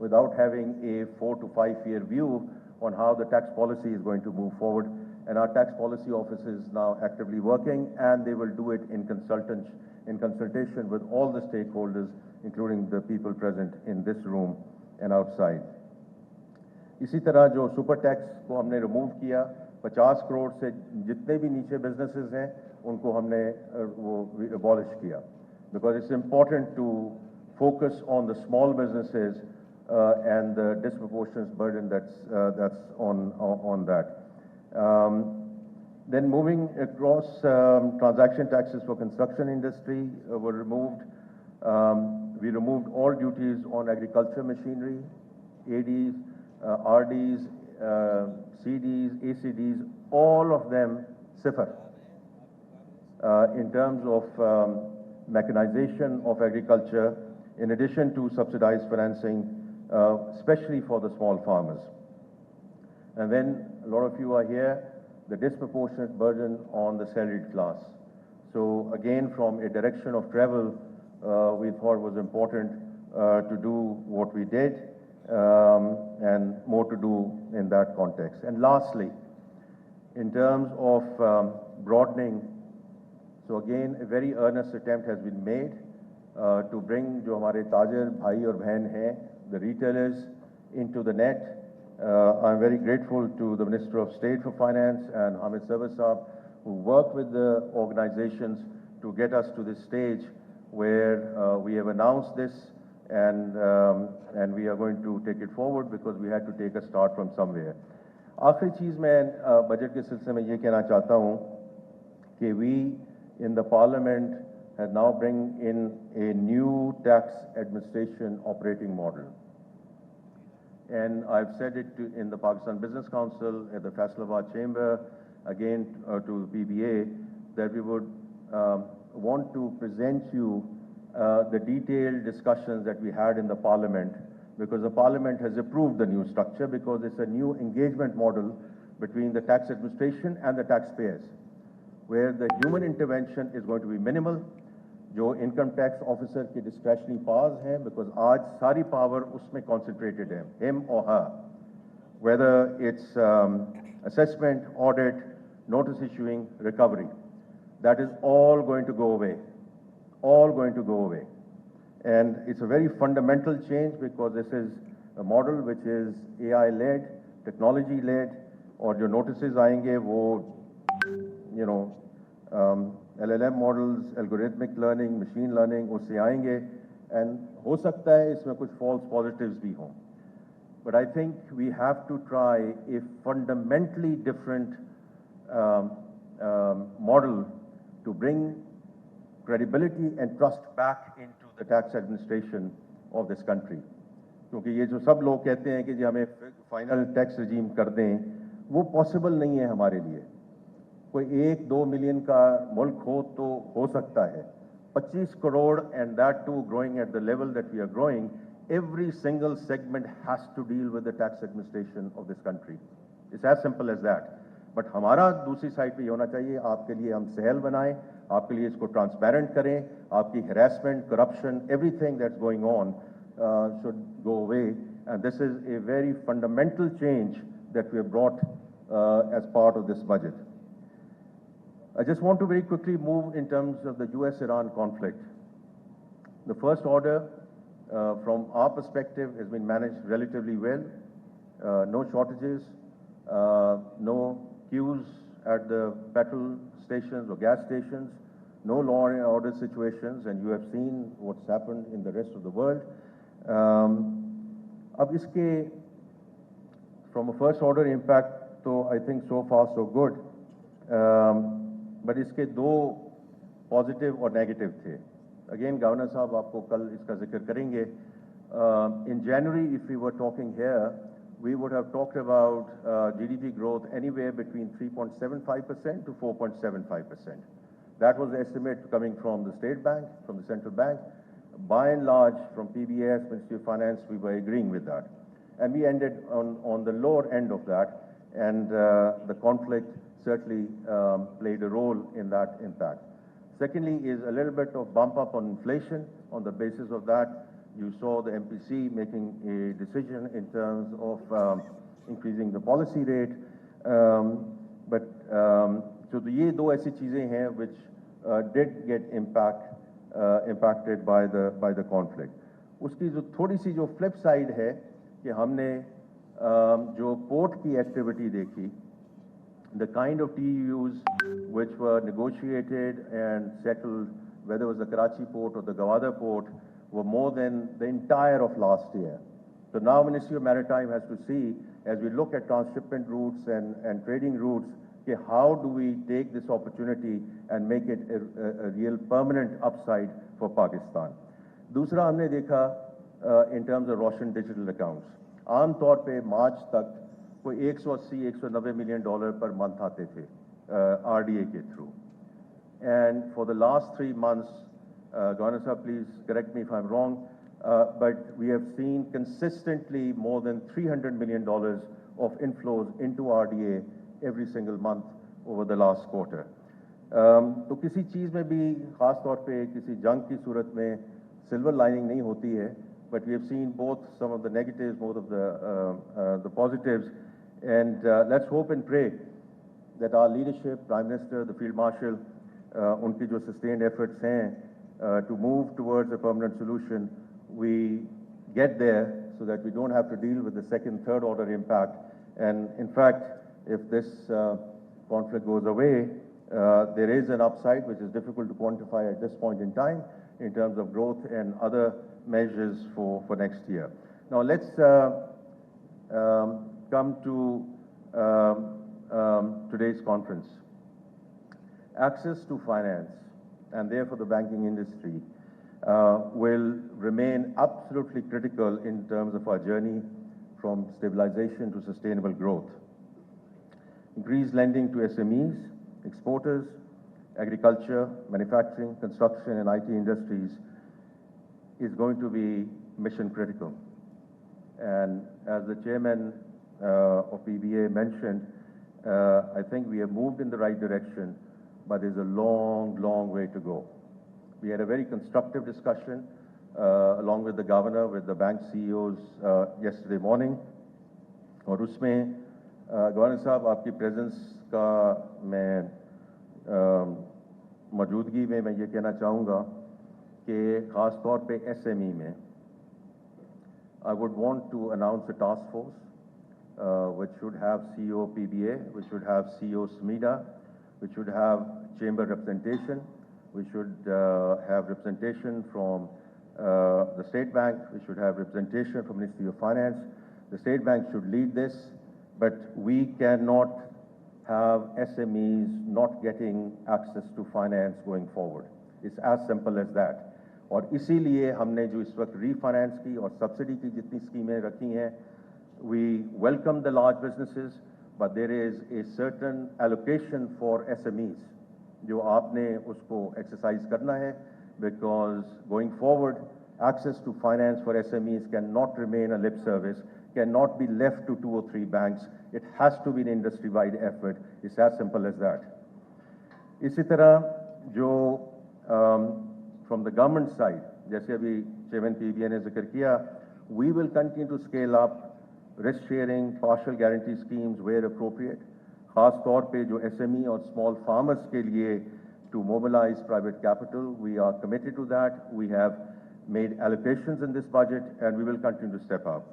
without having a 4 to 5 year view on how the tax policy is going to move forward. And our tax policy office is now actively working, and they will do it in consultation with all the stakeholders, including the people present in this room and outside. इसी तरह जो super tax को हमने remove किया, 50 करोड़ से जितने भी नीचे बिजनेसेस हैं उनको हमने वो abolish किया, because it's important to focus on the small businesses and the disproportionate burden that's on that. Then moving across, transaction taxes for construction industry were removed. We removed all duties on agriculture machinery, ADs, RDs, CDs, ACDs, all of them SIFR. In terms of mechanization of agriculture, in addition to subsidized financing, especially for the small farmers. And then a lot of you are here, the disproportionate burden on the salaried class. So again, from a direction of travel, we thought it was important to do what we did, and more to do in that context. And lastly, in terms of broadening, so again, a very earnest attempt has been made to bring जो हमारे ताजर भाई और बहन हैं, the retailers, into the net. I'm very grateful to the Minister of State for Finance and Hamid Sarwar Saab, who work with the organizations to get us to this stage where we have announced this, and we are going to take it forward because we had to take a start from somewhere. आखिरी चीज़ मैं budget के सिलसिले में ये कहना चाहता हूँ कि we in the Parliament have now bring in a new tax administration operating model. And I've said it in the Pakistan Business Council, at the Faisalabad Chamber, again to PBA, that we would want to present you the detailed discussions that we had in the Parliament, because the Parliament has approved the new structure, because it's a new engagement model between the tax administration and the taxpayers, where the human intervention is going to be minimal. जो income tax officer की discretionary powers हैं, because आज सारी power उसमें concentrated है, him और her, whether it's assessment, audit, notice issuing, recovery, that is all going to go away, all going to go away. And it's a very fundamental change, because this is a model which is AI led, technology led, और जो notices आएंगे वो LLM models, algorithmic learning, machine learning, उससे आएंगे, and हो सकता है इसमें कुछ false positives भी हों. But I think we have to try a fundamentally different model to bring credibility and trust back into the tax administration of this country. क्योंकि ये जो सब लोग कहते हैं कि जी हमें फाइनल टैक्स regime कर दें, वो पॉसिबल नहीं है हमारे लिए. कोई 1-2 मिलियन का मुल्क हो तो हो सकता है, 25 crore, and that too growing at the level that we are growing, every single segment has to deal with the tax administration of this country. It's as simple as that. But हमारा दूसरी side पे ये होना चाहिए, आपके लिए हम सहल बनाएं, आपके लिए इसको ट्रांसपेरेंट करें, आपकी harassment, corruption, everything that's going on should go away. And this is a very fundamental change that we have brought as part of this budget. I just want to very quickly move in terms of the US-Iran conflict. The first order, from our perspective, has been managed relatively well. No shortages, no queues at the petrol stations or gas stations, no law and order situations, and you have seen what's happened in the rest of the world. अब इसके from a first order impact, तो I think so far so good. But इसके दो positive और negative थे. Again governor साहब आपको कल इसका जिक्र करेंगे. In January, if we were talking here, we would have talked about GDP growth anywhere between 3.75% to 4.75%. That was the estimate coming from the State Bank, from the Central Bank. By and large, from PBS, Ministry of Finance, we were agreeing with that. And we ended on the lower end of that, and the conflict certainly played a role in that impact. Secondly is a little bit of bump up on inflation. On the basis of that, You saw the MPC making a decision in terms of increasing the policy rate. So ये दो ऐसी चीजें हैं which did get impacted by the conflict. उसकी जो थोड़ी सी जो flip side है कि हमने जो port की activity देखी, the kind of TEUs which were negotiated and settled, whether it was the Karachi port or the Gwadar port, were more than the entire of last year. So now Ministry of Maritime has to see, as we look at transshipment routes and trading routes, okay, how do we take this opportunity and make it a real permanent upside for Pakistan. दूसरा हमने देखा in terms of Roshan digital accounts. आम तौर पे मार्च तक कोई 180-190 million dollar per month आते थे RDA के through. And for the last 3 months, Governor Sahab, please correct me if I'm wrong, but we have seen consistently more than $300 million of inflows into RDA every single month over the last quarter. तो किसी चीज़ में भी खास तौर पे किसी जंग की सूरत में silver lining नहीं होती है, but we have seen both some of the negatives, both of the positives, and let's hope and pray that our leadership, Prime Minister, the Field Marshal, उनकी जो sustained efforts हैं to move towards a permanent solution, we get there so that we don't have to deal with the second, third order impact. And in fact, if this conflict goes away, there is an upside which is difficult to quantify at this point in time in terms of growth and other measures for next year. Now let's come to today's conference. Access to finance, and therefore the banking industry, will remain absolutely critical in terms of our journey from stabilization to sustainable growth. Increased lending to SMEs, exporters, agriculture, manufacturing, construction, and IT industries is going to be mission critical. And as the chairman of PBA mentioned, I think we have moved in the right direction, but there's a long, long way to go. We had a very constructive discussion along with the governor, with the bank CEOs yesterday morning. और उसमें governor साहब आपकी presence का मैं मौजूदगी में मैं ये कहना चाहूँगा कि ख़ास तौर पे SME में I would want to announce a task force which should have CEO PBA, which should have CEO SMIDA, which should have chamber representation, we should have representation from the State Bank, we should have representation from Ministry of Finance. The State Bank should lead this, but we cannot have SMEs not getting access to finance going forward. It's as simple as that. और इसीलिए हमने जो इस वक्त refinance की और subsidy की जितनी स्कीमें रखी हैं, we welcome the large businesses, but there is a certain allocation for SMEs जो आपने उसको exercise करना है, because going forward, access to finance for SMEs cannot remain a lip service, cannot be left to 2 or 3 banks. It has to be an industry-wide effort. It's as simple as that. इसी तरह जो from the government side, जैसे अभी Chairman PBA ने जिक्र किया, we will continue to scale up risk-sharing, partial guarantee schemes where appropriate. खास तौर पे जो SME और small farmers के लिए to mobilize private capital, we are committed to that. We have made allocations in this budget, and we will continue to step up.